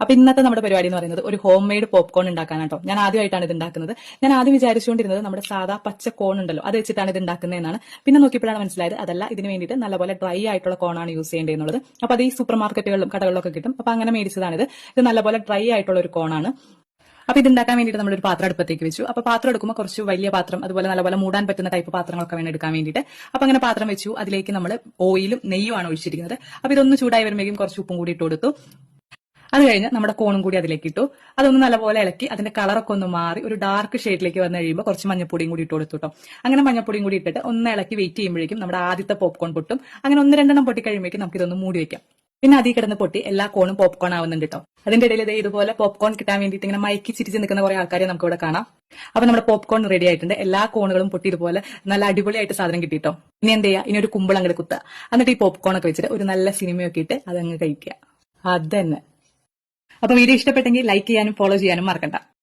അപ്പൊ ഇന്നത്തെ നമ്മുടെ പരിപാടി എന്ന് പറയുന്നത് ഒരു ഹോം മെയ്ഡ് പോപ്കോൺ ഉണ്ടാക്കാനാട്ടോ. ഞാൻ ആദ്യമായിട്ടാണ് ഇത് ഉണ്ടാക്കുന്നത്. ഞാൻ ആദ്യം വിചാരിച്ചുകൊണ്ടിരുന്നത് നമ്മുടെ സാധാ പച്ച കോൺ ഉണ്ടല്ലോ അത് വെച്ചിട്ടാണ് ഇത് ഉണ്ടാക്കുന്നതെന്നാണ്. പിന്നെ നോക്കിയപ്പോഴാണ് മനസ്സിലായത് അതല്ല, ഇതിന് വേണ്ടിയിട്ട് നല്ലപോലെ ഡ്രൈ ആയിട്ടുള്ള കോണാണ് യൂസ് ചെയ്യേണ്ടതെന്നുള്ളത്. അപ്പൊ അത് ഈ സൂപ്പർ മാർക്കറ്റുകളിലും കടകളിലൊക്കെ കിട്ടും. അപ്പൊ അങ്ങനെ മേടിച്ചതാണിത്. ഇത് നല്ലപോലെ ഡ്രൈ ആയിട്ടുള്ള ഒരു കോണാണ്. അപ്പൊ ഇത് ഉണ്ടാക്കാൻ വേണ്ടിയിട്ട് നമ്മളൊരു പാത്രം അടുപ്പത്തേക്ക് വെച്ചു. അപ്പൊ പാത്രം എടുക്കുമ്പോൾ കുറച്ച് വലിയ പാത്രം, അതുപോലെ നല്ലപോലെ മൂടാൻ പറ്റുന്ന ടൈപ്പ് പാത്രങ്ങളൊക്കെ വേണം എടുക്കാൻ വേണ്ടിയിട്ട്. അപ്പൊ അങ്ങനെ പാത്രം വെച്ചു. അതിലേക്ക് നമ്മൾ ഓയിലും നെയ്യുമാണ് ഒഴിച്ചിരിക്കുന്നത്. അപ്പൊ ഇതൊന്ന് ചൂടായി വരുമ്പോഴേക്കും കുറച്ച് ഉപ്പും കൂടി ഇട്ട് കൊടുത്തു. അത് കഴിഞ്ഞ് നമ്മുടെ കോണും കൂടി അതിലേക്ക് ഇട്ടു. അതൊന്ന് നല്ലപോലെ ഇളക്കി അതിന്റെ കളറൊക്കെ ഒന്ന് മാറി ഒരു ഡാർക്ക് ഷെയ്ഡിലേക്ക് വന്നു കഴിയുമ്പോൾ കുറച്ച് മഞ്ഞപ്പൊടിയും കൂടി ഇട്ട് കൊടുത്തു കേട്ടോ. അങ്ങനെ മഞ്ഞപ്പൊടിയും കൂടി ഇട്ടിട്ട് ഒന്ന് ഇളക്കി വെയിറ്റ് ചെയ്യുമ്പോഴേക്കും നമ്മുടെ ആദ്യത്തെ പോപ്കോൺ പൊട്ടും. അങ്ങനെ ഒന്ന് രണ്ടെണ്ണം പൊട്ടി കഴിയുമ്പോഴേക്കും നമുക്ക് ഇതൊന്ന് മൂടി വെക്കാം. പിന്നെ അതിൽ കിടന്ന് പൊട്ടി എല്ലാ കോണും പോപ്കോൺ ആവുന്നുണ്ട് കേട്ടോ. അതിന്റെ ഇടയിൽ ഇതുപോലെ പോപ്കോൺ കിട്ടാൻ വേണ്ടിയിട്ട് ഇങ്ങനെ മയക്കി ചിരിച്ച് നിൽക്കുന്ന കുറെ ആൾക്കാരെ നമുക്ക് ഇവിടെ കാണാം. അപ്പൊ നമ്മുടെ പോപ്കോൺ റെഡി ആയിട്ടുണ്ട്. എല്ലാ കോണുകളും പൊട്ടി ഇതുപോലെ നല്ല അടിപൊളിയായിട്ട് സാധനം കിട്ടിട്ടോ. ഇനി എന്ത് ചെയ്യുക, ഇനി ഒരു കുമ്പിൾ അങ്ങോട്ട് കുത്തുക. എന്നിട്ട് ഈ പോപ്കോൺ ഒക്കെ വെച്ചിട്ട് ഒരു നല്ല സിനിമയൊക്കെ ഇട്ട് അതങ്ങ് കഴിക്കുക. അത് തന്നെ. അപ്പൊ വീഡിയോ ഇഷ്ടപ്പെട്ടെങ്കിൽ ലൈക്ക് ചെയ്യാനും ഫോളോ ചെയ്യാനും മറക്കണ്ട.